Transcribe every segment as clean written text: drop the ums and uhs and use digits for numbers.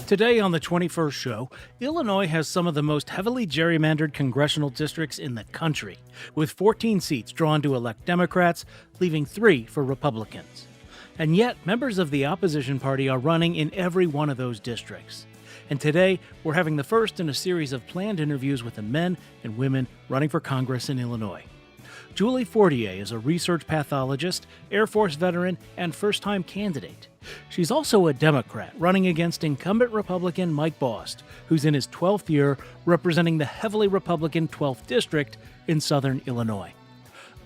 Today on the 21st show, Illinois has some of the most heavily gerrymandered congressional districts in the country, with 14 seats drawn to elect Democrats, leaving 3 for Republicans. And yet, members of the opposition party are running in every one of those districts. And today, we're having the first in a series of planned interviews with the men and women running for Congress in Illinois. Julie Fortier is a research pathologist, Air Force veteran, and first-time candidate. She's also a Democrat running against incumbent Republican Mike Bost, who's in his 12th year representing the heavily Republican 12th District in southern Illinois.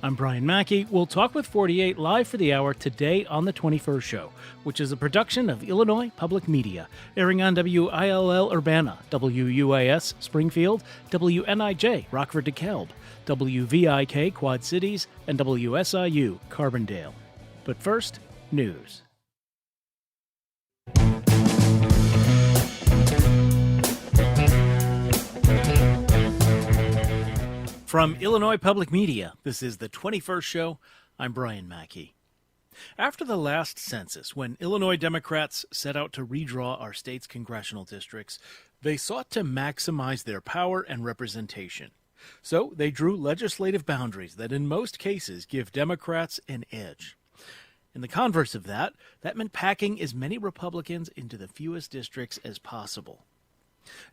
I'm Brian Mackey. We'll talk with Fortier live for the hour today on the 21st show, which is a production of Illinois Public Media, airing on WILL Urbana, WUAS Springfield, WNIJ Rockford DeKalb, WVIK Quad Cities, and WSIU Carbondale. But first, news. From Illinois Public Media, this is the 21st show. I'm Brian Mackey. After the last census, when Illinois Democrats set out to redraw our state's congressional districts, they sought to maximize their power and representation. So they drew legislative boundaries that in most cases give Democrats an edge. In the converse of that meant packing as many Republicans into the fewest districts as possible.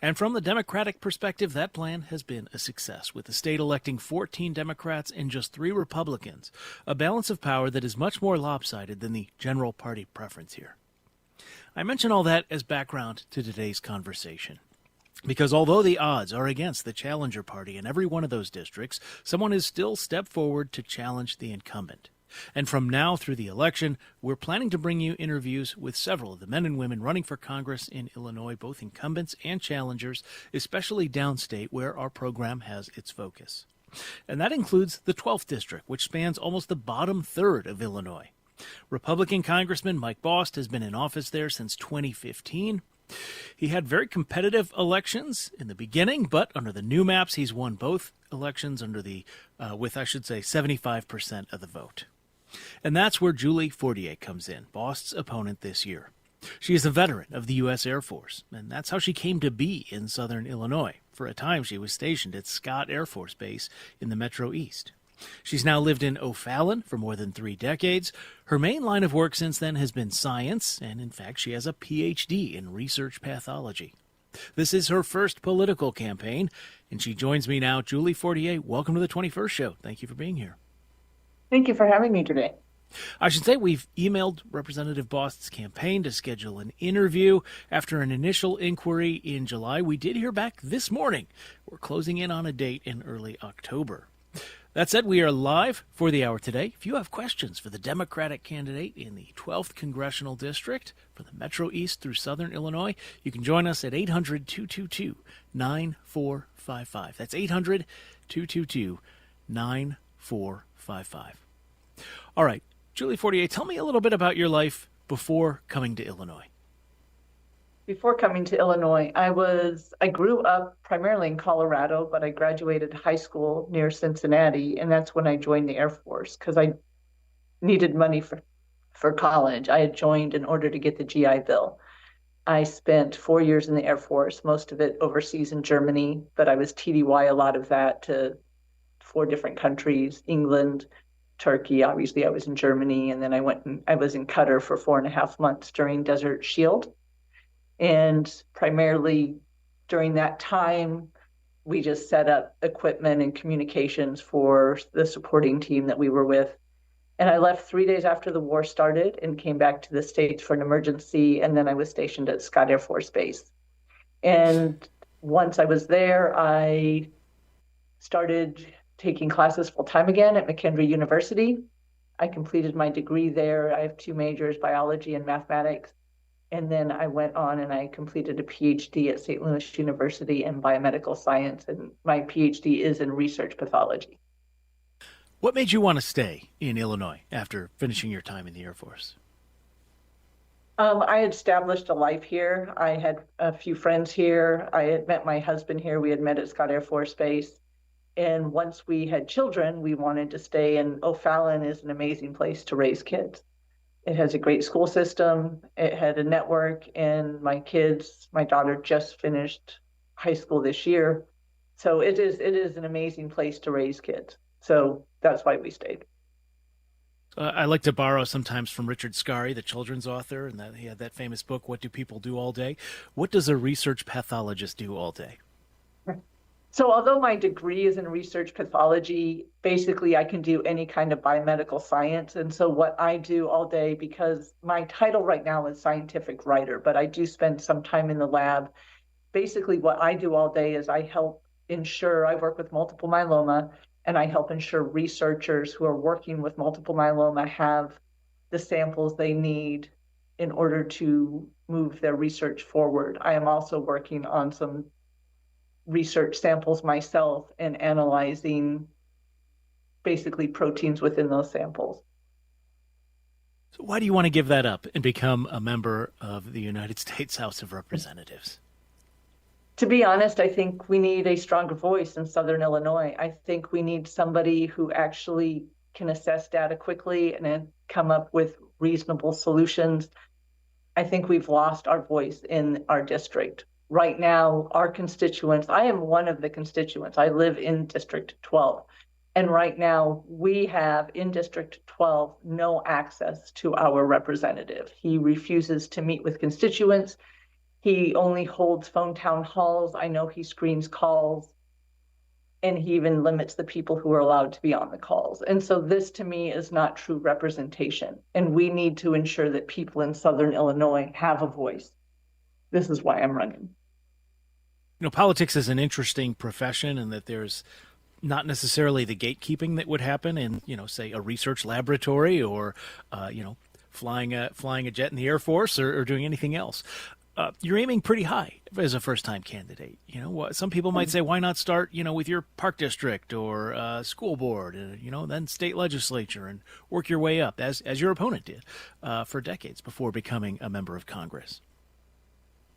And from the Democratic perspective, that plan has been a success, with the state electing 14 Democrats and just 3 Republicans, a balance of power that is much more lopsided than the general party preference here. I mention all that as background to today's conversation, because although the odds are against the challenger party in every one of those districts, someone has still stepped forward to challenge the incumbent. And from now through the election, we're planning to bring you interviews with several of the men and women running for Congress in Illinois, both incumbents and challengers, especially downstate where our program has its focus. And that includes the 12th District, which spans almost the bottom third of Illinois. Republican Congressman Mike Bost has been in office there since 2015. He had very competitive elections in the beginning, but under the new maps, he's won both elections with 75% of the vote. And that's where Julie Fortier comes in, Bost's opponent this year. She is a veteran of the U.S. Air Force, and that's how she came to be in southern Illinois. For a time, she was stationed at Scott Air Force Base in the Metro East. She's now lived in O'Fallon for more than 3 decades. Her main line of work since then has been science, and in fact, she has a Ph.D. in research pathology. This is her first political campaign, and she joins me now. Julie Fortier, welcome to the 21st show. Thank you for being here. Thank you for having me today. I should say we've emailed Representative Bost's campaign to schedule an interview. After an initial inquiry in July, we did hear back this morning. We're closing in on a date in early October. That said, we are live for the hour today. If you have questions for the Democratic candidate in the 12th Congressional District for the Metro East through Southern Illinois, you can join us at 800-222-9455. That's 800-222-9455. All right, Julie Fortier, tell me a little bit about your life before coming to Illinois. Before coming to Illinois, I grew up primarily in Colorado, but I graduated high school near Cincinnati, and that's when I joined the Air Force because I needed money for college. I had joined in order to get the GI Bill. I spent 4 years in the Air Force, most of it overseas in Germany, but I was TDY a lot of that to 4 different countries, England, Turkey. Obviously, I was in Germany, and then I was in Qatar for 4.5 months during Desert Shield. And primarily during that time, we just set up equipment and communications for the supporting team that we were with. And I left 3 days after the war started and came back to the States for an emergency. And then I was stationed at Scott Air Force Base. And once I was there, I started taking classes full time again at McKendree University. I completed my degree there. I have 2 majors, biology and mathematics. And then I went on and I completed a PhD at St. Louis University in biomedical science. And my PhD is in research pathology. What made you want to stay in Illinois after finishing your time in the Air Force? I had established a life here. I had a few friends here. I had met my husband here. We had met at Scott Air Force Base. And once we had children, we wanted to stay. And O'Fallon is an amazing place to raise kids. It has a great school system. It had a network, and my daughter just finished high school this year. So it is an amazing place to raise kids. So that's why we stayed. I like to borrow sometimes from Richard Scarry, the children's author, and that he had that famous book, What Do People Do All Day? What does a research pathologist do all day? So although my degree is in research pathology, basically I can do any kind of biomedical science. And so what I do all day, because my title right now is scientific writer, but I do spend some time in the lab. Basically what I do all day is I work with multiple myeloma, and I help ensure researchers who are working with multiple myeloma have the samples they need in order to move their research forward. I am also working on some research samples myself and analyzing basically proteins within those samples. So why do you want to give that up and become a member of the United States House of Representatives? To be honest, I think we need a stronger voice in Southern Illinois. I think we need somebody who actually can assess data quickly and then come up with reasonable solutions. I think we've lost our voice in our district. Right now, our constituents, I am one of the constituents. I live in District 12. And right now, we have in District 12 no access to our representative. He refuses to meet with constituents. He only holds phone town halls. I know he screens calls, and he even limits the people who are allowed to be on the calls. And so this to me is not true representation. And we need to ensure that people in Southern Illinois have a voice. This is why I'm running. You know, politics is an interesting profession, and that there's not necessarily the gatekeeping that would happen in, say a research laboratory or, flying a jet in the Air Force or doing anything else. You're aiming pretty high as a first-time candidate. Some people might say, why not start, with your park district or school board, then state legislature, and work your way up as your opponent did for decades before becoming a member of Congress.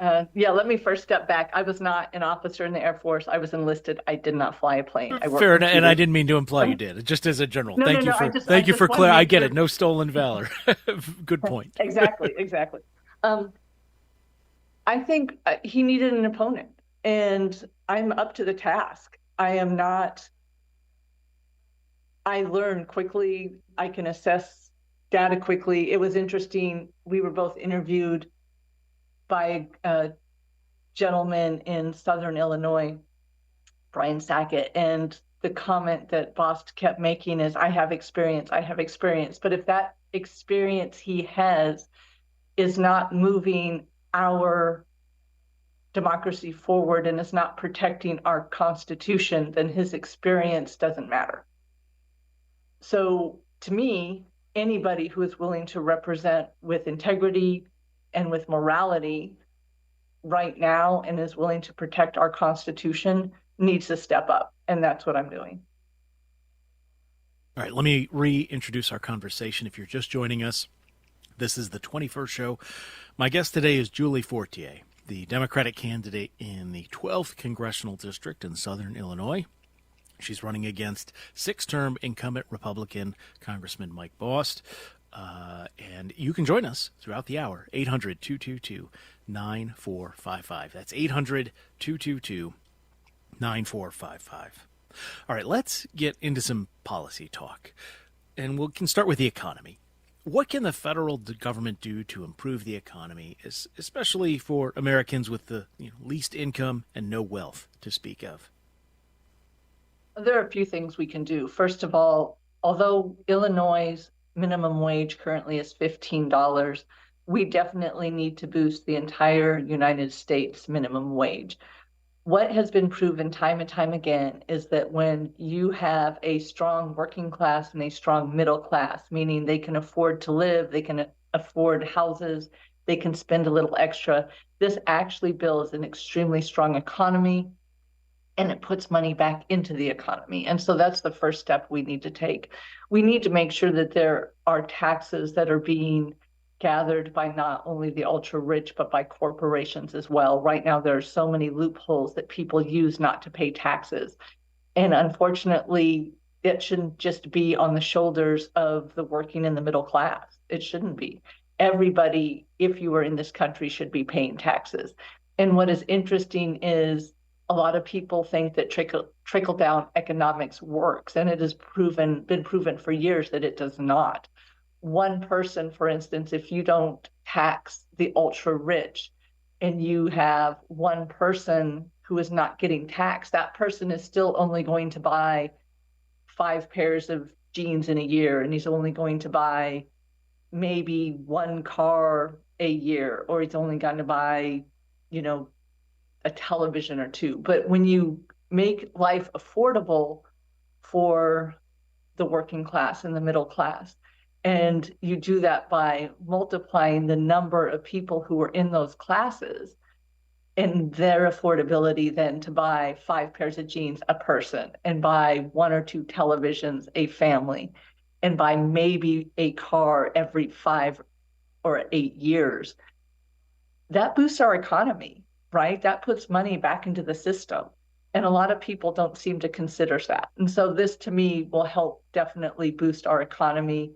Let me first step back. I was not an officer in the Air Force. I was enlisted. I did not fly a plane. Fair enough, and I didn't mean to imply you did. Just as a general. Thank you for clear. I get it. No stolen valor. Good point. Exactly. I think he needed an opponent, and I'm up to the task. I am not. I learn quickly. I can assess data quickly. It was interesting. We were both interviewed by a gentleman in Southern Illinois, Brian Sackett, and the comment that Bost kept making is, I have experience. But if that experience he has is not moving our democracy forward and is not protecting our Constitution, then his experience doesn't matter. So to me, anybody who is willing to represent with integrity and with morality right now and is willing to protect our Constitution needs to step up. And that's what I'm doing. All right, let me reintroduce our conversation. If you're just joining us, this is the 21st show. My guest today is Julie Fortier, the Democratic candidate in the 12th Congressional District in Southern Illinois. She's running against six-term incumbent Republican Congressman Mike Bost. And you can join us throughout the hour, 800-222-9455. That's 800-222-9455. All right, let's get into some policy talk. And we can start with the economy. What can the federal government do to improve the economy, especially for Americans with the least income and no wealth to speak of? There are a few things we can do. First of all, although Illinois' minimum wage currently is $15, we definitely need to boost the entire United States minimum wage. What has been proven time and time again is that when you have a strong working class and a strong middle class, meaning they can afford to live, they can afford houses, they can spend a little extra, this actually builds an extremely strong economy, and it puts money back into the economy. And so that's the first step we need to take. We need to make sure that there are taxes that are being gathered by not only the ultra rich, but by corporations as well. Right now, there are so many loopholes that people use not to pay taxes. And unfortunately, it shouldn't just be on the shoulders of the working and the middle class. It shouldn't be. Everybody, if you were in this country, should be paying taxes. And what is interesting is a lot of people think that trickle down economics works, and it has been proven for years that it does not. One person, for instance, if you don't tax the ultra rich and you have one person who is not getting taxed, that person is still only going to buy 5 pairs of jeans in a year, and he's only going to buy maybe one car a year, or he's only going to buy, you know, a television or two. But when you make life affordable for the working class and the middle class, and you do that by multiplying the number of people who are in those classes and their affordability then to buy 5 pairs of jeans a person and buy one or two televisions a family and buy maybe a car every 5 or 8 years, that boosts our economy, right? That puts money back into the system. And a lot of people don't seem to consider that. And so this to me will help definitely boost our economy,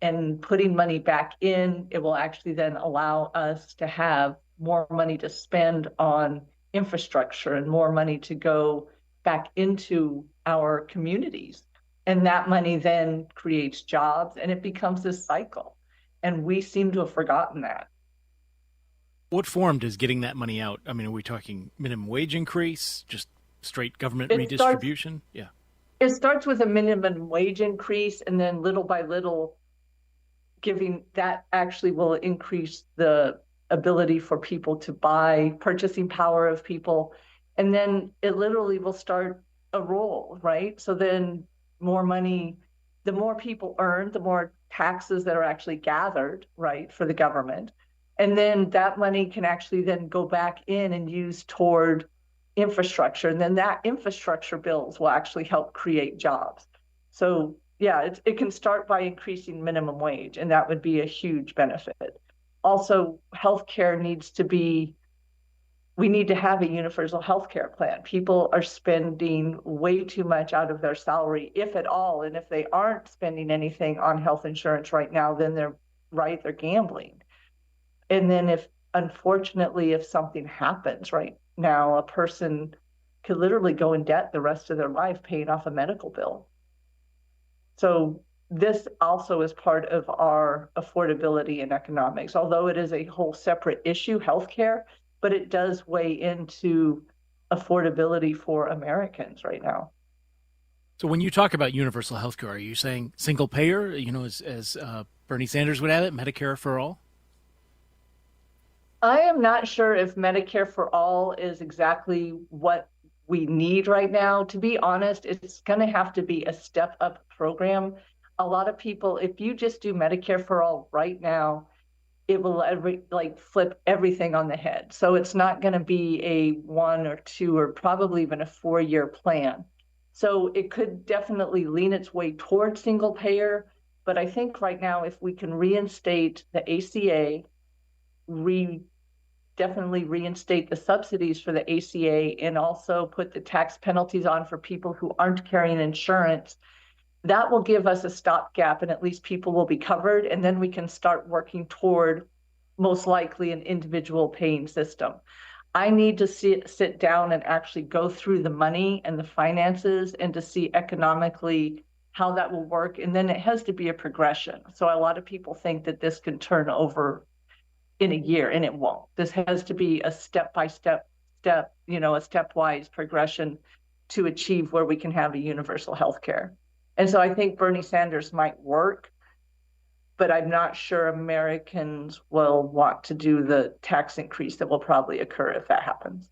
and putting money back in, it will actually then allow us to have more money to spend on infrastructure and more money to go back into our communities. And that money then creates jobs, and it becomes this cycle. And we seem to have forgotten that. What form does getting that money out? I mean, are we talking minimum wage increase, just straight government redistribution? Yeah. It starts with a minimum wage increase, and then little by little, giving that actually will increase the ability for people to buy, purchasing power of people. And then it literally will start a roll, right? So then more money, the more people earn, the more taxes that are actually gathered, right, for the government. And then that money can actually then go back in and use toward infrastructure. And then that infrastructure bills will actually help create jobs. So yeah, it can start by increasing minimum wage, and that would be a huge benefit. Also, healthcare needs to be, we need to have a universal healthcare plan. People are spending way too much out of their salary, if at all. And if they aren't spending anything on health insurance right now, then they're gambling. And then unfortunately, if something happens right now, a person could literally go in debt the rest of their life paying off a medical bill. So this also is part of our affordability and economics, although it is a whole separate issue, healthcare, but it does weigh into affordability for Americans right now. So when you talk about universal health care, are you saying single payer, as Bernie Sanders would have it, Medicare for all? I am not sure if Medicare for all is exactly what we need right now. To be honest, it's going to have to be a step up program. A lot of people, if you just do Medicare for all right now, it will flip everything on the head. So it's not going to be a 1 or 2 or probably even a 4-year plan. So it could definitely lean its way towards single payer. But I think right now, if we can reinstate the ACA, definitely reinstate the subsidies for the ACA, and also put the tax penalties on for people who aren't carrying insurance, that will give us a stopgap, and at least people will be covered. And then we can start working toward most likely an individual paying system. I need to sit down and actually go through the money and the finances and to see economically how that will work. And then it has to be a progression. So a lot of people think that this can turn over in a year, and it won't. This has to be a step-by-step, a stepwise progression to achieve where we can have a universal health care. And so I think Bernie Sanders might work, but I'm not sure Americans will want to do the tax increase that will probably occur if that happens.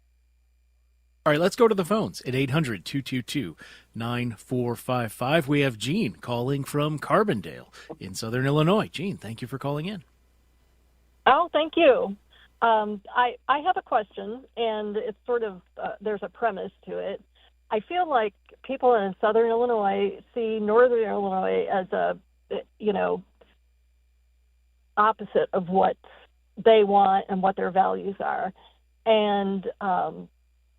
All right, let's go to the phones at 800-222-9455. We have Gene calling from Carbondale in Southern Illinois. Gene, thank you for calling in. Oh, thank you. I have a question, and it's sort of, there's a premise to it. I feel like people in Southern Illinois see Northern Illinois as opposite of what they want and what their values are. And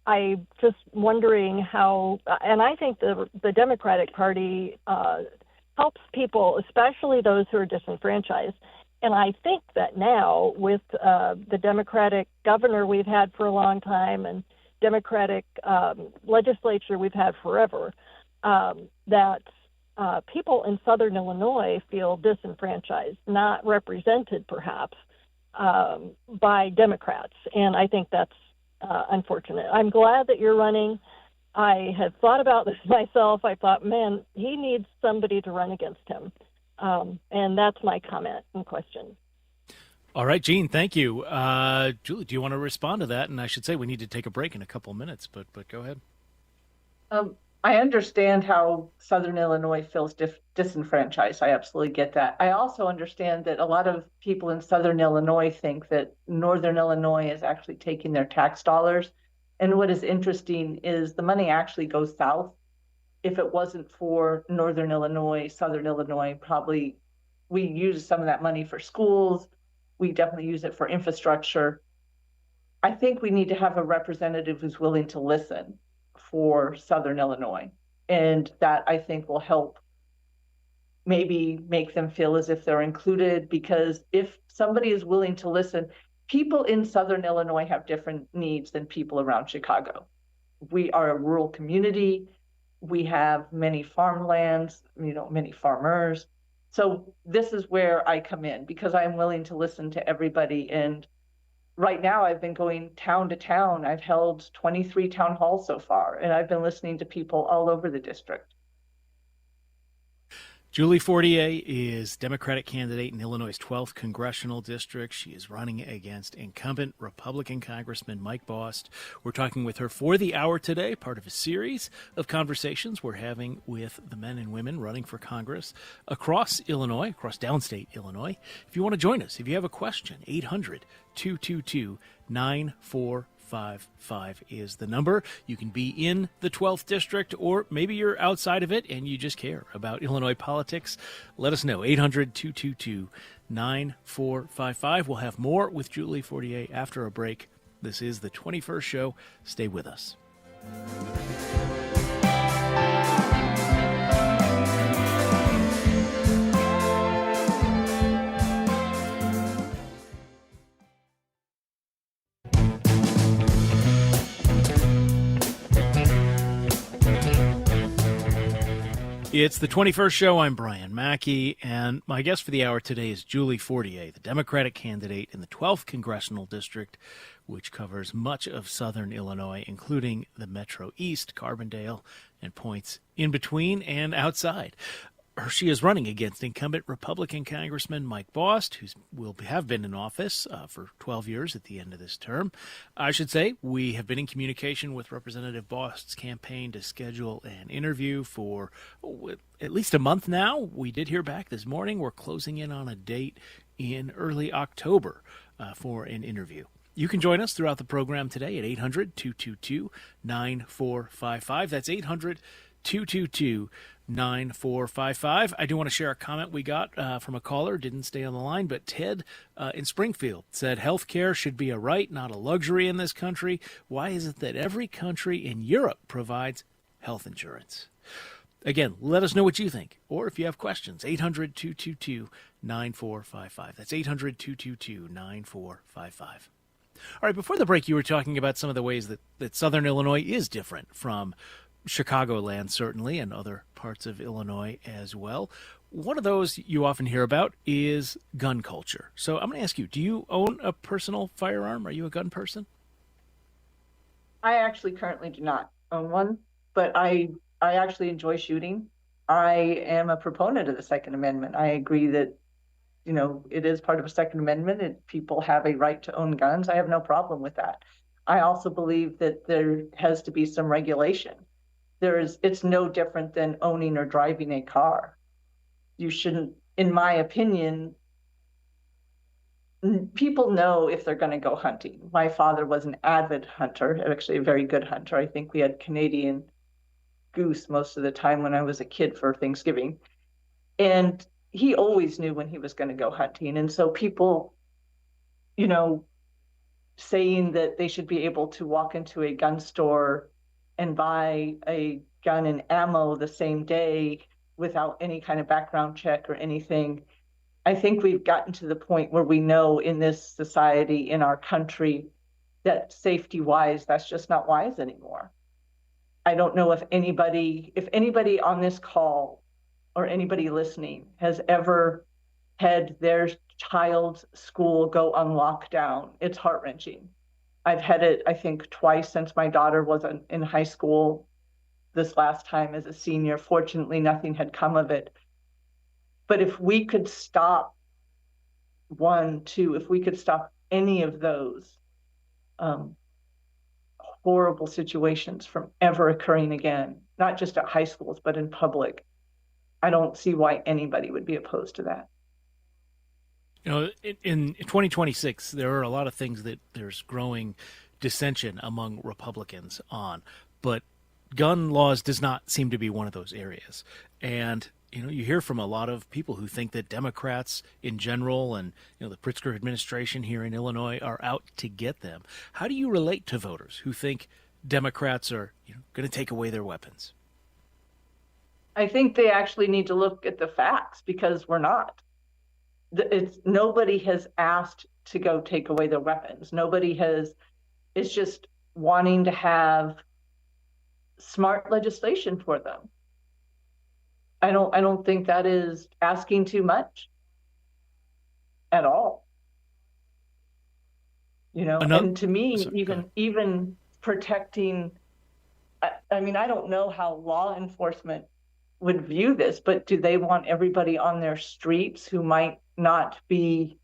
I'm just wondering how, and I think the Democratic Party helps people, especially those who are disenfranchised. And I think that now, with the Democratic governor we've had for a long time and Democratic legislature we've had forever, that people in Southern Illinois feel disenfranchised, not represented perhaps by Democrats. And I think that's unfortunate. I'm glad that you're running. I had thought about this myself. I thought, man, he needs somebody to run against him. And that's my comment and question. All right, Jean, thank you. Julie, do you want to respond to that? And I should say we need to take a break in a couple of minutes, but go ahead. I understand how Southern Illinois feels disenfranchised. I absolutely get that. I also understand that a lot of people in Southern Illinois think that Northern Illinois is actually taking their tax dollars. And what is interesting is the money actually goes south. If it wasn't for Northern Illinois, Southern Illinois, probably we use some of that money for schools. We definitely use it for infrastructure. I think we need to have a representative who's willing to listen for Southern Illinois. And that, I think, will help maybe make them feel as if they're included, because if somebody is willing to listen, people in Southern Illinois have different needs than people around Chicago. We are a rural community. We have many farmlands, many farmers. So this is where I come in, because I'm willing to listen to everybody. And right now I've been going town to town. I've held 23 town halls so far, and I've been listening to people all over the district. Julie Fortier is Democratic candidate in Illinois' 12th congressional district. She is running against incumbent Republican Congressman Mike Bost. We're talking with her for the hour today, part of a series of conversations we're having with the men and women running for Congress across Illinois, across downstate Illinois. If you want to join us, if you have a question, 800-222-9455 is the number. You can be in the 12th district, or maybe you're outside of it and you just care about Illinois politics. Let us know. 800-222-9455. We'll have more with Julie Fortier after a break. This is the 21st show. Stay with us. It's the 21st show. I'm Brian Mackey, and my guest for the hour today is Julie Fortier, the Democratic candidate in the 12th Congressional District, which covers much of southern Illinois, including the Metro East, Carbondale, and points in between and outside. She is running against incumbent Republican Congressman Mike Bost, who will have been in office for 12 years at the end of this term. I should say we have been in communication with Representative Bost's campaign to schedule an interview for at least a month now. We did hear back this morning. We're closing in on a date in early October for an interview. You can join us throughout the program today at 800-222-9455. That's 800-222-9455. I do want to share a comment we got from a caller, didn't stay on the line, but Ted in Springfield said health care should be a right, not a luxury in this country. Why is it that every country in Europe provides health insurance? Again, let us know what you think, or if you have questions, 800-222-9455. That's 800-222-9455. All right, before the break, you were talking about some of the ways that Southern Illinois is different from Chicagoland, certainly, and other parts of Illinois as well. One of those you often hear about is gun culture. So I'm going to ask you, do you own a personal firearm? Are you a gun person? I actually currently do not own one, but I actually enjoy shooting. I am a proponent of the Second Amendment. I agree that, it is part of a Second Amendment and people have a right to own guns. I have no problem with that. I also believe that there has to be some regulation. It's no different than owning or driving a car. You shouldn't, in my opinion, people know if they're going to go hunting. My father was an avid hunter, actually a very good hunter. I think we had Canadian goose most of the time when I was a kid for Thanksgiving. And he always knew when he was going to go hunting. And so people, saying that they should be able to walk into a gun store and buy a gun and ammo the same day without any kind of background check or anything, I think we've gotten to the point where we know in this society, in our country, that safety wise, that's just not wise anymore. I don't know if anybody on this call or anybody listening has ever had their child's school go on lockdown. It's heart-wrenching. I've had it, I think, twice since my daughter was in high school. This last time as a senior, fortunately, nothing had come of it. But if we could stop if we could stop any of those horrible situations from ever occurring again, not just at high schools, but in public, I don't see why anybody would be opposed to that. You know, in 2026, there are a lot of things that there's growing dissension among Republicans on, but gun laws does not seem to be one of those areas. And, you know, you hear from a lot of people who think that Democrats in general and, you know, the Pritzker administration here in Illinois are out to get them. How do you relate to voters who think Democrats are, you know, going to take away their weapons? I think they actually need to look at the facts, because we're not. Nobody has asked to go take away their weapons. It's just wanting to have smart legislation for them. I don't think that is asking too much at all. You know, and to me, even protecting, I mean, I don't know how law enforcement would view this, but do they want everybody on their streets who might not be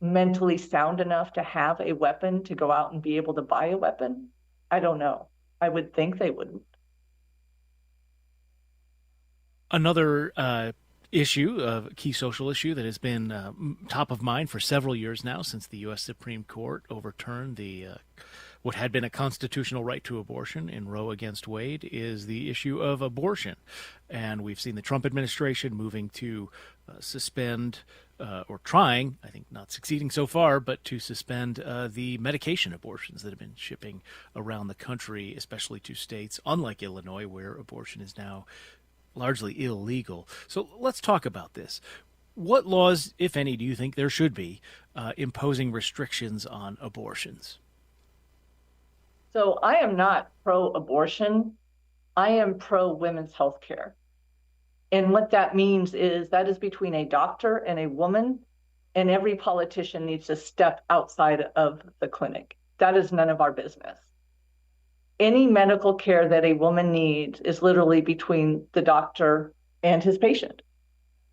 mentally sound enough to have a weapon to go out and be able to buy a weapon? I don't know. I would think they wouldn't. Another issue, a key social issue that has been top of mind for several years now, since the U.S. Supreme Court overturned what had been a constitutional right to abortion in Roe against Wade, is the issue of abortion. And we've seen the Trump administration moving to suspend, or trying, I think not succeeding so far, but to suspend the medication abortions that have been shipping around the country, especially to states, unlike Illinois, where abortion is now largely illegal. So let's talk about this. What laws, if any, do you think there should be imposing restrictions on abortions? So I am not pro-abortion. I am pro-women's health care. And what that means is that is between a doctor and a woman, and every politician needs to step outside of the clinic. That is none of our business. Any medical care that a woman needs is literally between the doctor and his patient.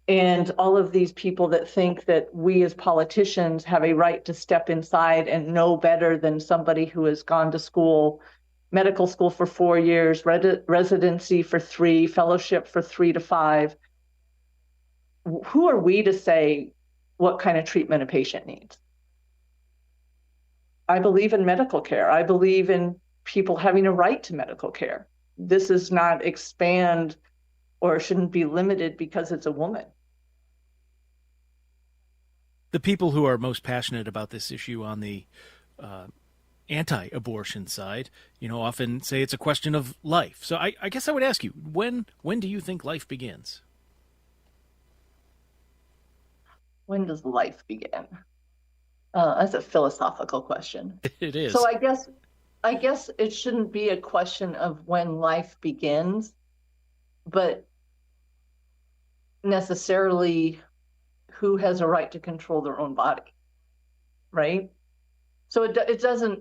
And all of these people that think that we as politicians have a right to step inside and know better than somebody who has gone to school, medical school for 4 years, residency for 3, fellowship for 3 to 5. Who are we to say what kind of treatment a patient needs? I believe in medical care. I believe in people having a right to medical care. This is not expand or shouldn't be limited because it's a woman. The people who are most passionate about this issue on the anti-abortion side, you know, often say it's a question of life. So I guess I would ask you, when do you think life begins? When does life begin? That's a philosophical question. It is. So I guess it shouldn't be a question of when life begins, but necessarily who has a right to control their own body, right? So it doesn't,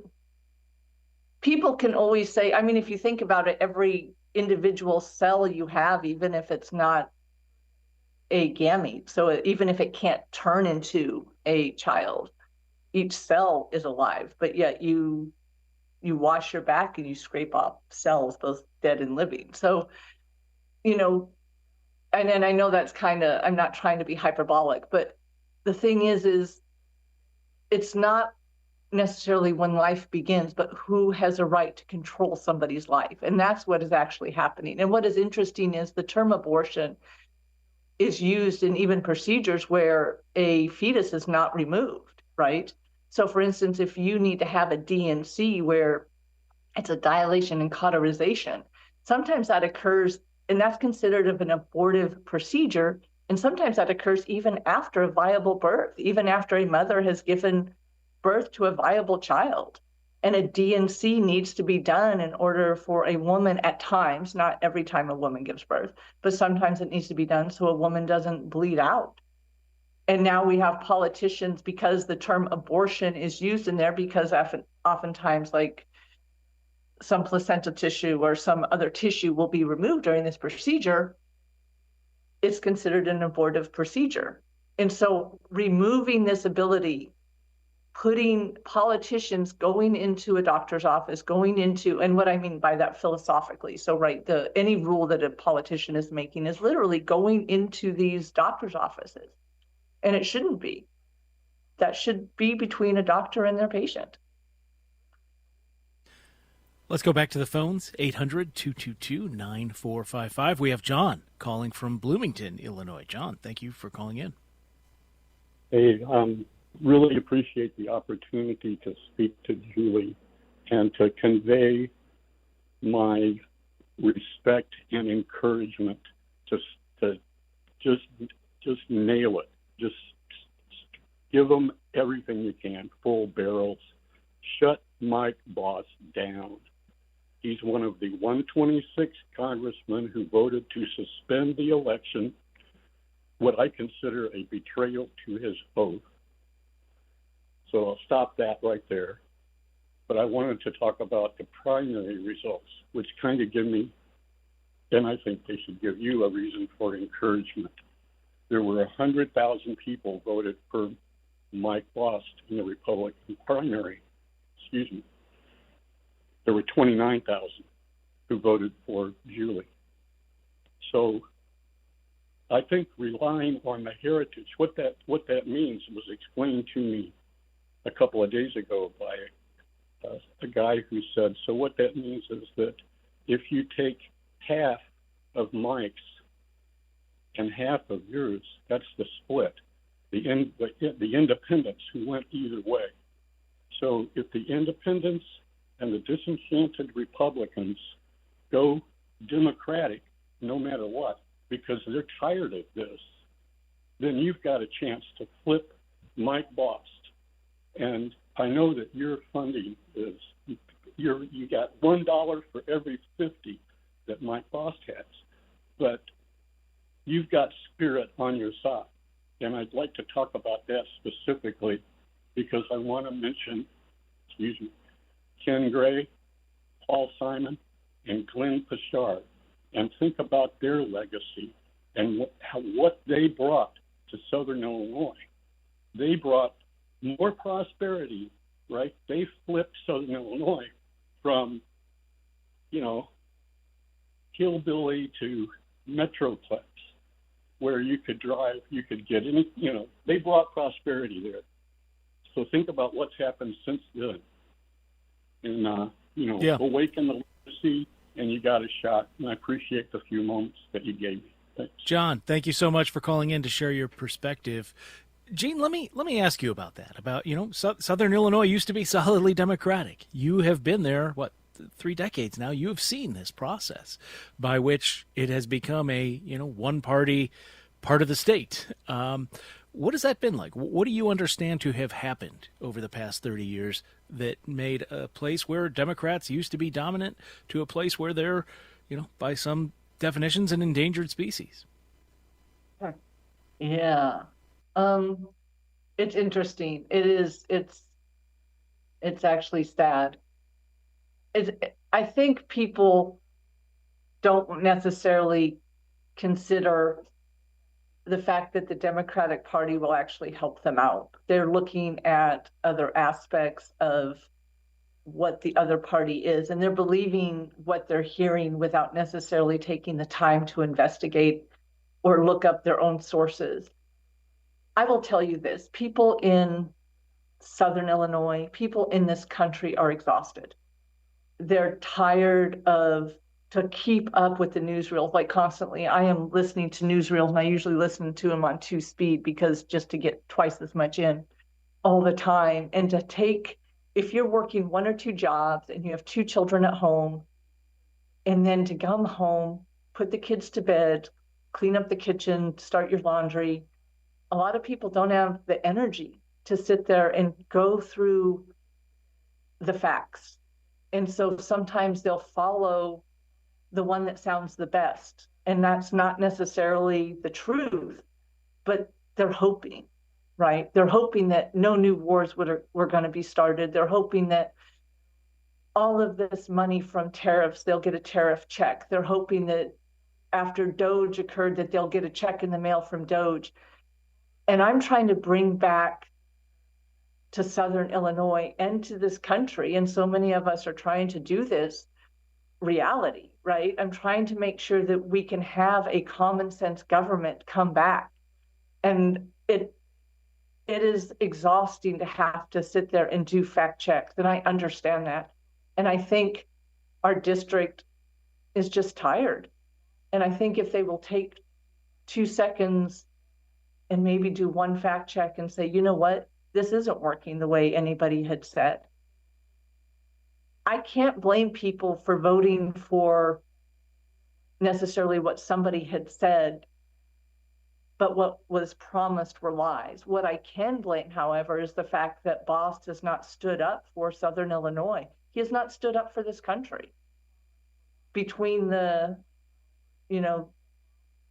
people can always say, I mean, if you think about it, every individual cell you have, even if it's not a gamete, so even if it can't turn into a child, each cell is alive, but yet you wash your back and you scrape off cells, both dead and living. So, you know, and then I know that's kind of, I'm not trying to be hyperbolic, but the thing is it's not necessarily when life begins, but who has a right to control somebody's life. And that's what is actually happening. And what is interesting is the term abortion is used in even procedures where a fetus is not removed, right? So for instance, if you need to have a D&C where it's a dilation and cauterization, sometimes that occurs, and that's considered of an abortive procedure And sometimes that occurs even after a viable birth, even after a mother has given birth to a viable child. And a D&C needs to be done in order for a woman at times, not every time a woman gives birth, but sometimes it needs to be done so a woman doesn't bleed out. And now we have politicians, because the term abortion is used in there, because oftentimes like some placental tissue or some other tissue will be removed during this procedure, it's considered an abortive procedure. And so removing this ability, putting politicians going into a doctor's office, going into, and what I mean by that philosophically, so right, any rule that a politician is making is literally going into these doctor's offices. And it shouldn't be. That should be between a doctor and their patient. Let's go back to the phones, 800-222-9455. We have John calling from Bloomington, Illinois. John, thank you for calling in. Hey, really appreciate the opportunity to speak to Julie and to convey my respect and encouragement to just nail it. Just give them everything you can, full barrels. Shut Mike Bost down. He's one of the 126 congressmen who voted to suspend the election, what I consider a betrayal to his oath. So I'll stop that right there. But I wanted to talk about the primary results, which kind of give me, and I think they should give you a reason for encouragement. There were 100,000 people voted for Mike Bost in the Republican primary. Excuse me. There were 29,000 who voted for Julie. So I think relying on the heritage, what that means was explained to me a couple of days ago by a guy who said, so what that means is that if you take half of Mike's and half of yours, that's the split. The independents who went either way. So if the independents and the disenchanted Republicans go Democratic, no matter what, because they're tired of this, then you've got a chance to flip Mike Bost. And I know that your funding is, you got $1 for every 50 that Mike Bost has, but you've got spirit on your side. And I'd like to talk about that specifically because I want to mention, Ken Gray, Paul Simon, and Glenn Pashard, and think about their legacy and what they brought to Southern Illinois. They brought more prosperity, right? They flipped Southern Illinois from, hillbilly to metroplex, where you could drive, you could get any, they brought prosperity there. So think about what's happened since then. And, awaken the legacy, and you got a shot. And I appreciate the few moments that you gave me. Thanks. John, thank you so much for calling in to share your perspective. Gene, let me ask you about that. About, Southern Illinois used to be solidly Democratic. You have been there, 3 decades now. You have seen this process by which it has become a, one-party part of the state. What has that been like? What do you understand to have happened over the past 30 years that made a place where Democrats used to be dominant to a place where they're, by some definitions, an endangered species? Yeah. It's interesting. It's actually sad. I think people don't necessarily consider the fact that the Democratic Party will actually help them out. They're looking at other aspects of what the other party is, and they're believing what they're hearing without necessarily taking the time to investigate or look up their own sources. I will tell you this, people in Southern Illinois, people in this country are exhausted. They're tired to keep up with the newsreels, like constantly. I am listening to newsreels, and I usually listen to them on 2 speed because just to get twice as much in all the time. And to take, if you're working 1 or 2 jobs and you have 2 children at home, and then to come home, put the kids to bed, clean up the kitchen, start your laundry. A lot of people don't have the energy to sit there and go through the facts. And so sometimes they'll follow the one that sounds the best. And that's not necessarily the truth, but they're hoping, right? They're hoping that no new wars were going to be started. They're hoping that all of this money from tariffs, they'll get a tariff check. They're hoping that after Doge occurred, that they'll get a check in the mail from Doge. And I'm trying to bring back to Southern Illinois and to this country, and so many of us are trying to do this, reality, right? I'm trying to make sure that we can have a common sense government come back. And it is exhausting to have to sit there and do fact checks, and I understand that. And I think our district is just tired. And I think if they will take 2 seconds and maybe do one fact check and say, you know what, this isn't working the way anybody had said. I can't blame people for voting for necessarily what somebody had said, but what was promised were lies. What I can blame, however, is the fact that Bost has not stood up for Southern Illinois. He has not stood up for this country. Between the,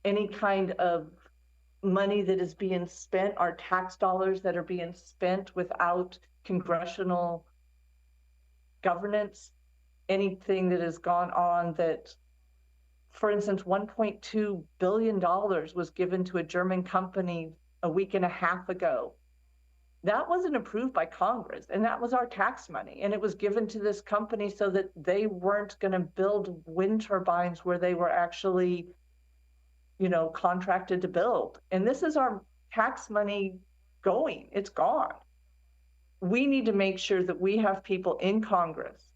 any kind of money that is being spent, our tax dollars that are being spent without congressional governance, anything that has gone on that, for instance, $1.2 billion was given to a German company a week and a half ago. That wasn't approved by Congress, and that was our tax money. And it was given to this company so that they weren't going to build wind turbines where they were actually, contracted to build. And this is our tax money going. It's gone. We need to make sure that we have people in Congress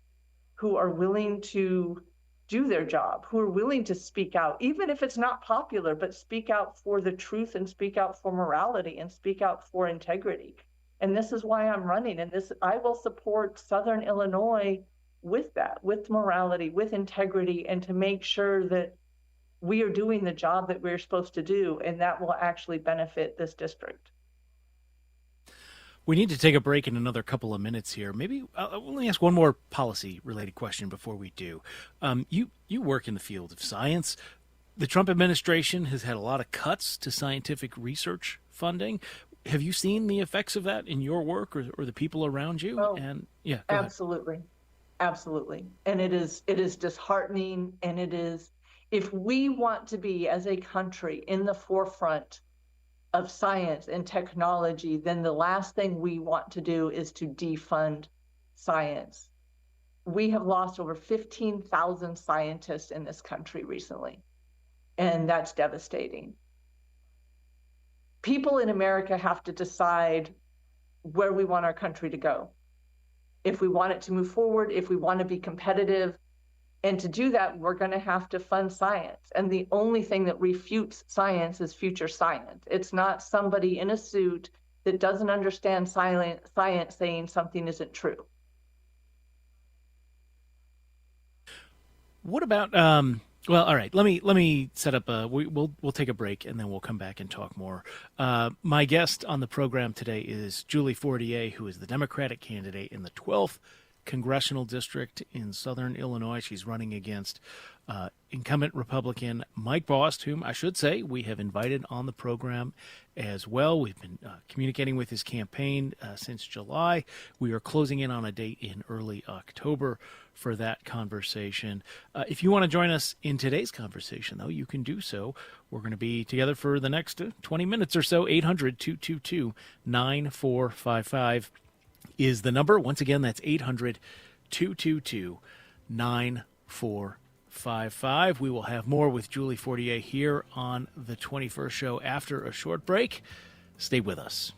who are willing to do their job, who are willing to speak out, even if it's not popular, but speak out for the truth and speak out for morality and speak out for integrity. And this is why I'm running. And I will support Southern Illinois with that, with morality, with integrity, and to make sure that we are doing the job that we're supposed to do, and that will actually benefit this district. We need to take a break in another couple of minutes here. Maybe let me ask one more policy-related question before we do. You work in the field of science. The Trump administration has had a lot of cuts to scientific research funding. Have you seen the effects of that in your work or the people around you? Oh, and yeah, absolutely. Absolutely. And it is disheartening, and it is, if we want to be as a country in the forefront of science and technology, then the last thing we want to do is to defund science. We have lost over 15,000 scientists in this country recently, and that's devastating. People in America have to decide where we want our country to go. If we want it to move forward, if we want to be competitive. And to do that, we're going to have to fund science. And the only thing that refutes science is future science. It's not somebody in a suit that doesn't understand science saying something isn't true. What about well, all right. Let me set up we'll take a break and then we'll come back and talk more. My guest on the program today is Julie Fortier, who is the Democratic candidate in the 12th Congressional District in Southern Illinois. She's running against incumbent Republican Mike Bost, whom I should say we have invited on the program as well. We've been communicating with his campaign since July. We are closing in on a date in early October for that conversation. If you want to join us in today's conversation, though, you can do so. We're going to be together for the next 20 minutes or so. 800-222-9455 is the number. Once again, that's 800-222-9455. We will have more with Julie Fortier here on the 21st show after a short break. Stay with us.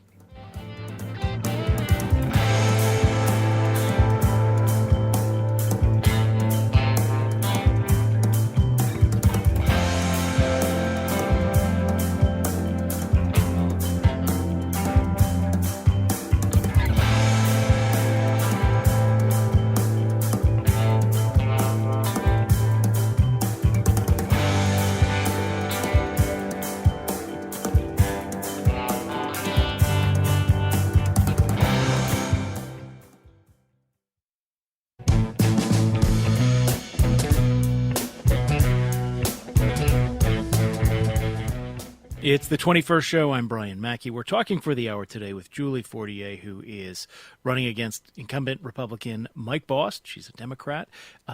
It's the 21st show. I'm Brian Mackey. We're talking for the hour today with Julie Fortier, who is running against incumbent Republican Mike Bost. She's a Democrat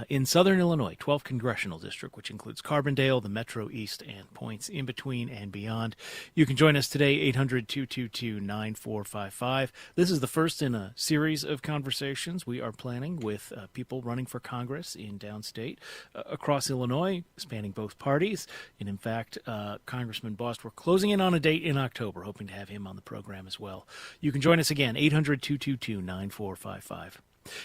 in Southern Illinois, 12th Congressional District, which includes Carbondale, the Metro East, and points in between and beyond. You can join us today, 800-222-9455. This is the first in a series of conversations we are planning with people running for Congress in downstate across Illinois, spanning both parties. And in fact, Congressman Bost, we're closing in on a date in October, hoping to have him on the program as well. You can join us again, 800-222-9455.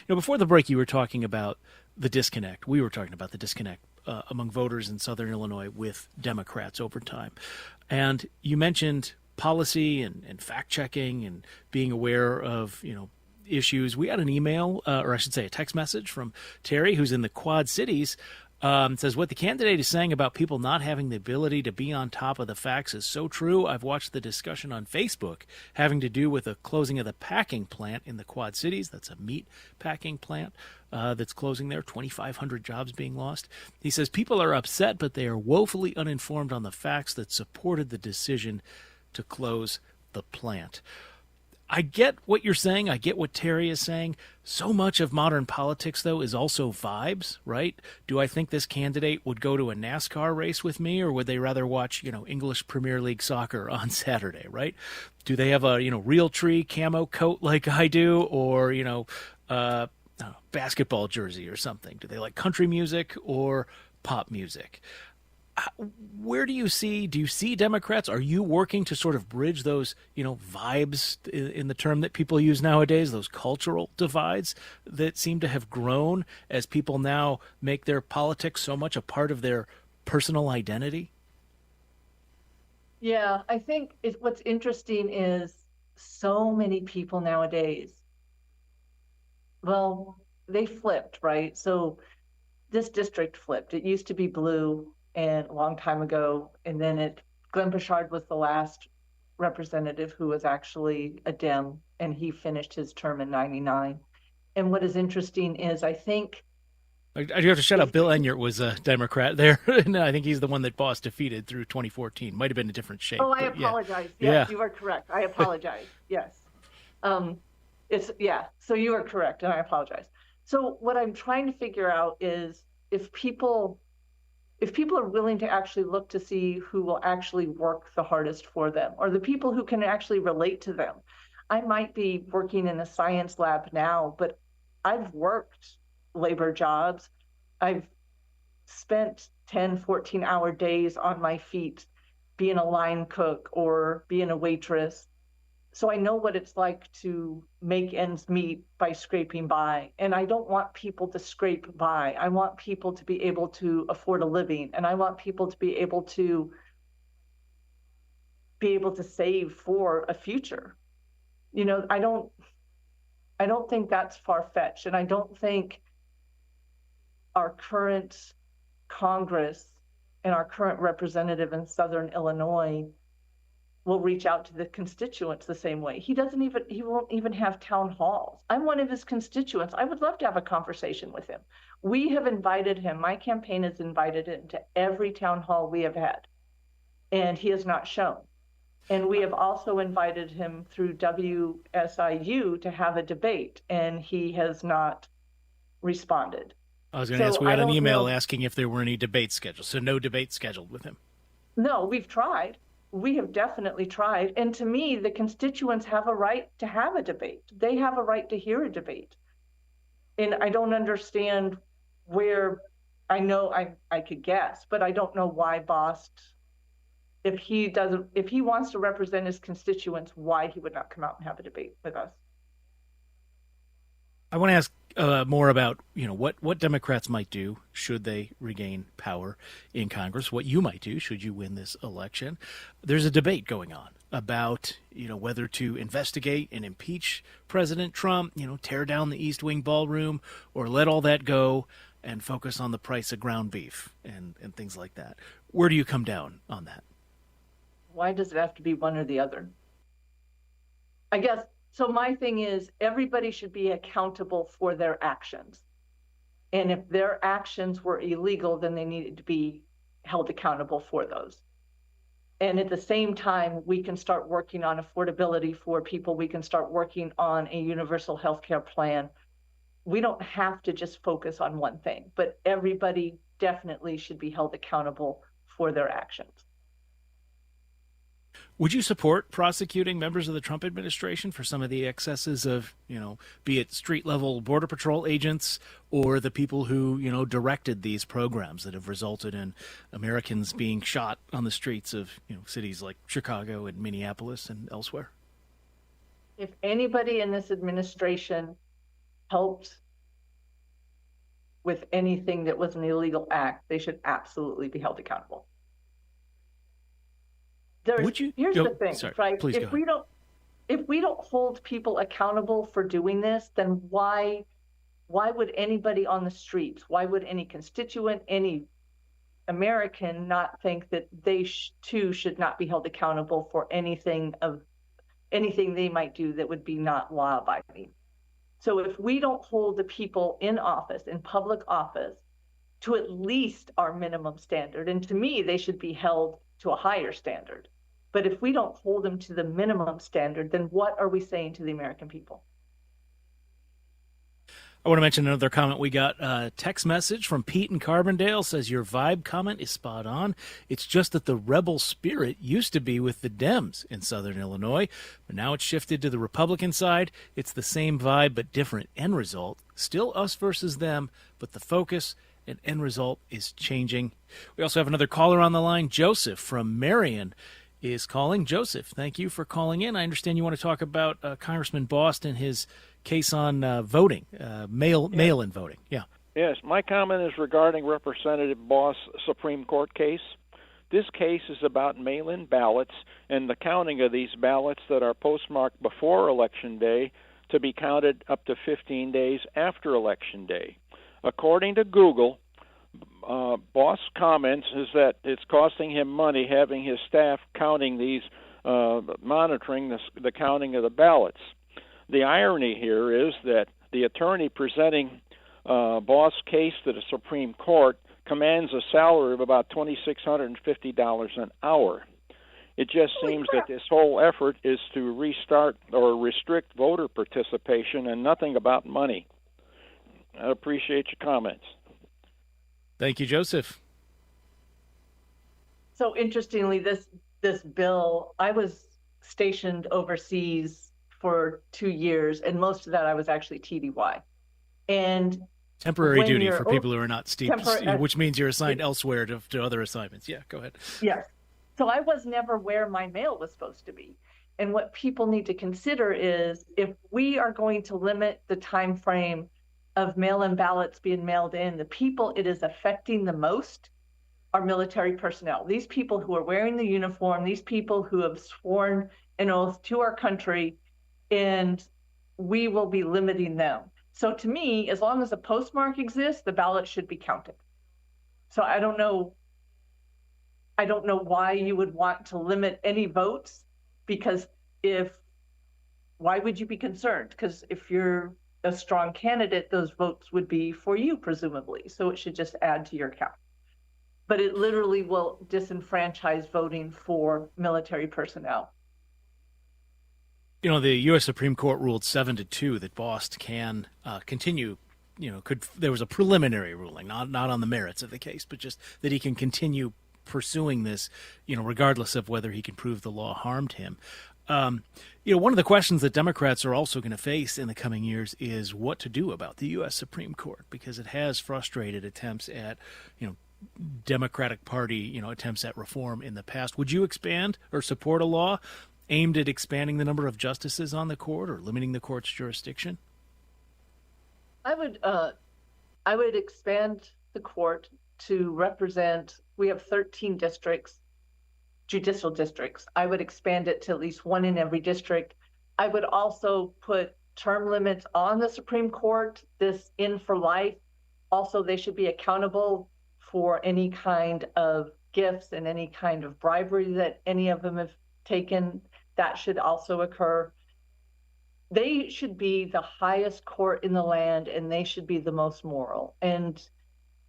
Before the break, you were talking about the disconnect. We were talking about the disconnect among voters in Southern Illinois with Democrats over time. And you mentioned policy and fact-checking and being aware of, issues. We had an email, or I should say a text message from Terry, who's in the Quad Cities. Says, what the candidate is saying about people not having the ability to be on top of the facts is so true. I've watched the discussion on Facebook having to do with the closing of the packing plant in the Quad Cities. That's a meat packing plant that's closing there, 2,500 jobs being lost. He says people are upset, but they are woefully uninformed on the facts that supported the decision to close the plant. I get what you're saying. I get what Terry is saying. So much of modern politics, though, is also vibes, right? Do I think this candidate would go to a NASCAR race with me, or would they rather watch, English Premier League soccer on Saturday, right? Do they have a, Realtree camo coat like I do, or, basketball jersey or something? Do they like country music or pop music? Where do you see Democrats? Are you working to sort of bridge those, vibes in the term that people use nowadays, those cultural divides that seem to have grown as people now make their politics so much a part of their personal identity? Yeah, I think what's interesting is so many people nowadays, well, they flipped, right? So this district flipped. It used to be blue and a long time ago, and then Glenn Bouchard was the last representative who was actually a Dem, and he finished his term in '99. And what is interesting is, I think I do have to shut up. Bill Enyart was a Democrat there, and I think he's the one that Bost defeated through 2014. Might have been a different shape. Oh, I apologize. Yes, you are correct. I apologize. Yes. So you are correct, and I apologize. So what I'm trying to figure out is if people are willing to actually look to see who will actually work the hardest for them, or the people who can actually relate to them. I might be working in a science lab now, but I've worked labor jobs. I've spent 10, 14-hour days on my feet being a line cook or being a waitress. So I know what it's like to make ends meet by scraping by. And I don't want people to scrape by. I want people to be able to afford a living. And I want people to be able to save for a future. I don't think that's far-fetched. And I don't think our current Congress and our current representative in Southern Illinois will reach out to the constituents the same way. He won't even have town halls. I'm one of his constituents. I would love to have a conversation with him. We have invited him. My campaign has invited him to every town hall we have had, and he has not shown. And we have also invited him through WSIU to have a debate, and he has not responded. I was going to ask, we had an email asking if there were any debates scheduled, so no debate scheduled with him. No, we've tried. We have definitely tried. And to me, the constituents have a right to have a debate. They have a right to hear a debate. And I don't understand where, I know I could guess, but I don't know why Bost, if he wants to represent his constituents, why he would not come out and have a debate with us. I want to ask more about, what Democrats might do should they regain power in Congress, what you might do should you win this election. There's a debate going on about, whether to investigate and impeach President Trump, tear down the East Wing ballroom, or let all that go and focus on the price of ground beef and things like that. Where do you come down on that? Why does it have to be one or the other? I guess. So my thing is, everybody should be accountable for their actions. And if their actions were illegal, then they needed to be held accountable for those. And at the same time, we can start working on affordability for people. We can start working on a universal healthcare plan. We don't have to just focus on one thing, but everybody definitely should be held accountable for their actions. Would you support prosecuting members of the Trump administration for some of the excesses of, be it street level Border Patrol agents or the people who, directed these programs that have resulted in Americans being shot on the streets of, cities like Chicago and Minneapolis and elsewhere? If anybody in this administration helped with anything that was an illegal act, they should absolutely be held accountable. Here's the thing, sorry, right? Please if we don't hold people accountable for doing this, then why would anybody on the streets, why would any constituent, any American not think that they too should not be held accountable for anything they might do that would be not law abiding? So if we don't hold the people in office, in public office, to at least our minimum standard, and to me, they should be held to a higher standard. But if we don't hold them to the minimum standard, then what are we saying to the American people? I want to mention another comment. We got a text message from Pete in Carbondale. Says your vibe comment is spot on. It's just that the rebel spirit used to be with the Dems in Southern Illinois, but now it's shifted to the Republican side. It's the same vibe, but different end result. Still us versus them, but the focus and end result is changing. We also have another caller on the line. Joseph from Marion is calling. Joseph, thank you for calling in. I understand you want to talk about Congressman Bost and his case on voting, mail-in voting. Yeah. Yes, my comment is regarding Representative Bost's Supreme Court case. This case is about mail-in ballots and the counting of these ballots that are postmarked before Election Day to be counted up to 15 days after Election Day. According to Google, Bost's comments is that it's costing him money having his staff counting these, monitoring the counting of the ballots. The irony here is that the attorney presenting Bost's case to the Supreme Court commands a salary of about $2,650 an hour. It just seems that this whole effort is to restart or restrict voter participation and nothing about money. I appreciate your comments. Thank you, Joseph. So interestingly, this bill, I was stationed overseas for 2 years, and most of that I was actually TDY. And temporary duty for people who are not steeped, which means you're assigned elsewhere to other assignments. Yeah, go ahead. Yes. So I was never where my mail was supposed to be. And what people need to consider is if we are going to limit the time frame of mail-in ballots being mailed in, the people it is affecting the most are military personnel. These people who are wearing the uniform, these people who have sworn an oath to our country, and we will be limiting them. So to me, as long as a postmark exists, the ballot should be counted. So I don't know why you would want to limit any votes, because why would you be concerned? Because if you're a strong candidate, those votes would be for you, presumably. So it should just add to your count. But it literally will disenfranchise voting for military personnel. The U.S. Supreme Court ruled 7-2 that Bost can continue. There was a preliminary ruling, not on the merits of the case, but just that he can continue pursuing this, regardless of whether he can prove the law harmed him. One of the questions that Democrats are also going to face in the coming years is what to do about the U.S. Supreme Court, because it has frustrated attempts at, Democratic Party, attempts at reform in the past. Would you expand or support a law aimed at expanding the number of justices on the court or limiting the court's jurisdiction? I would expand the court to represent. We have 13 districts, judicial districts. I would expand it to at least one in every district. I would also put term limits on the Supreme Court, this in for life. Also, they should be accountable for any kind of gifts and any kind of bribery that any of them have taken. That should also occur. They should be the highest court in the land, and they should be the most moral. And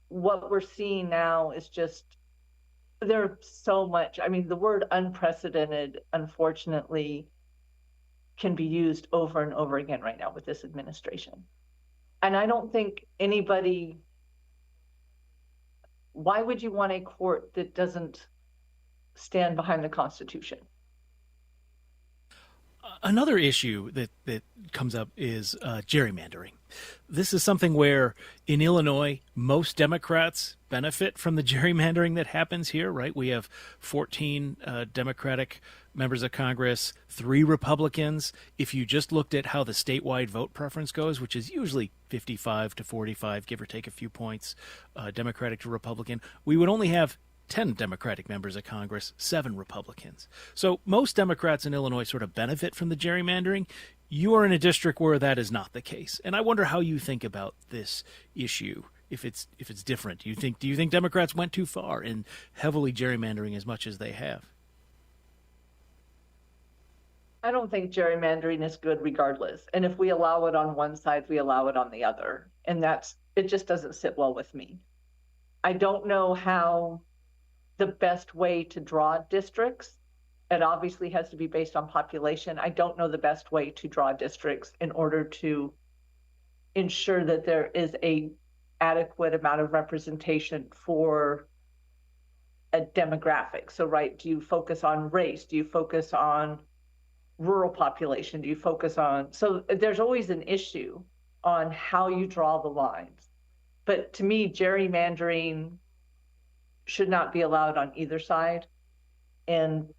what we're seeing now is just There's so much. I mean, the word unprecedented, unfortunately, can be used over and over again right now with this administration. And I don't think anybody, why would you want a court that doesn't stand behind the Constitution? Another issue that comes up is gerrymandering. This is something where in Illinois, most Democrats benefit from the gerrymandering that happens here, right? We have 14 Democratic members of Congress, 3 Republicans. If you just looked at how the statewide vote preference goes, which is usually 55 to 45, give or take a few points, Democratic to Republican, we would only have 10 Democratic members of Congress, 7 Republicans. So most Democrats in Illinois sort of benefit from the gerrymandering. You are in a district where that is not the case. And I wonder how you think about this issue, if it's different. Do you think Democrats went too far in heavily gerrymandering as much as they have? I don't think gerrymandering is good regardless. And if we allow it on one side, we allow it on the other. And it just doesn't sit well with me. I don't know how the best way to draw districts. It obviously has to be based on population. I don't know the best way to draw districts in order to ensure that there is a adequate amount of representation for a demographic. So, right, do you focus on race? Do you focus on rural population? Do you focus on, so there's always an issue on how you draw the lines. But to me, gerrymandering should not be allowed on either side. And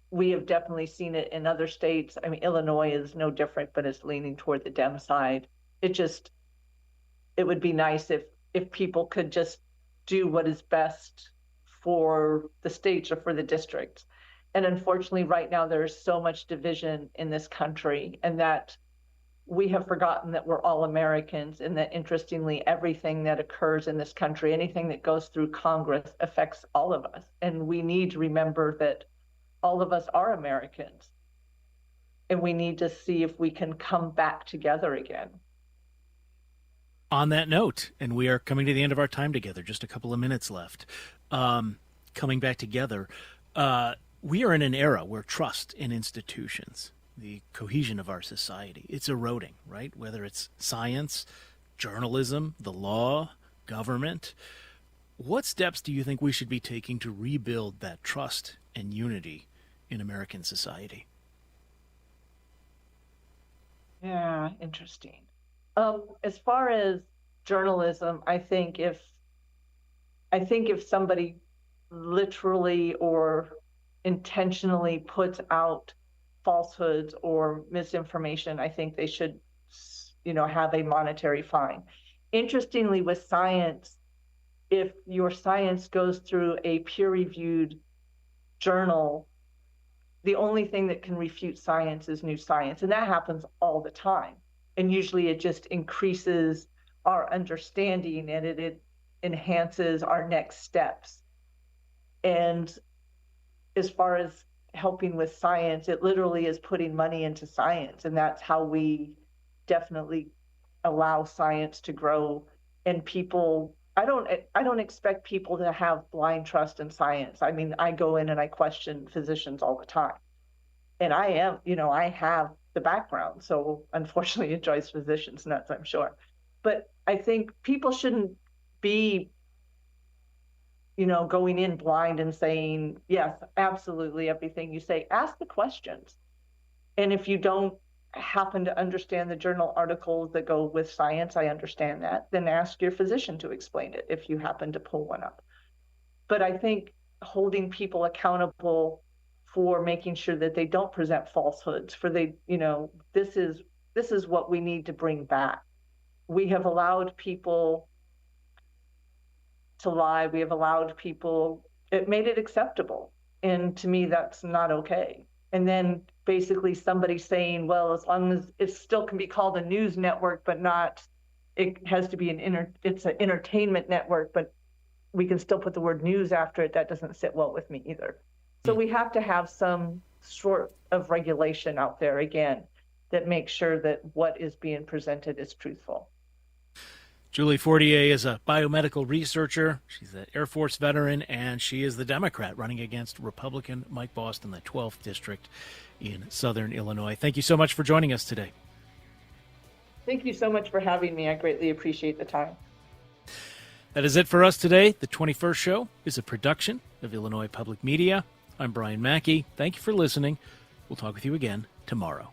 we have definitely seen it in other states. I mean, Illinois is no different, but it's leaning toward the Dem side. It would be nice if people could just do what is best for the states or for the districts. And unfortunately, right now, there's so much division in this country, and that we have forgotten that we're all Americans, and that interestingly, everything that occurs in this country, anything that goes through Congress affects all of us. And we need to remember that all of us are Americans, and we need to see if we can come back together again. On that note, and we are coming to the end of our time together, just a couple of minutes left, coming back together, we are in an era where trust in institutions, the cohesion of our society, it's eroding, right? Whether it's science, journalism, the law, government. What steps do you think we should be taking to rebuild that trust and unity in American society? Yeah, interesting. As far as journalism, I think if somebody literally or intentionally puts out falsehoods or misinformation, I think they should, have a monetary fine. Interestingly, with science, if your science goes through a peer-reviewed journal, the only thing that can refute science is new science, and that happens all the time. And usually it just increases our understanding, and it enhances our next steps. And as far as helping with science, it literally is putting money into science, and that's how we definitely allow science to grow. And people, I don't expect people to have blind trust in science. I mean, I go in and I question physicians all the time, and I have the background, so unfortunately it drives physicians nuts, I'm sure. But I think people shouldn't be going in blind and saying, yes, absolutely everything you say. Ask the questions. And if you don't happen to understand the journal articles that go with science, I understand that, then ask your physician to explain it if you happen to pull one up. But I think holding people accountable for making sure that they don't present falsehoods, this is what we need to bring back. We have allowed people to lie. We have allowed people, it made it acceptable. And to me, that's not okay. And then basically somebody saying, well, as long as it still can be called a news network, but not, it has to be it's an entertainment network, but we can still put the word news after it. That doesn't sit well with me either. So we have to have some sort of regulation out there again that makes sure that what is being presented is truthful. Julie Fortier is a biomedical researcher. She's an Air Force veteran, and she is the Democrat running against Republican Mike Bost in the 12th District in Southern Illinois. Thank you so much for joining us today. Thank you so much for having me. I greatly appreciate the time. That is it for us today. The 21st Show is a production of Illinois Public Media. I'm Brian Mackey. Thank you for listening. We'll talk with you again tomorrow.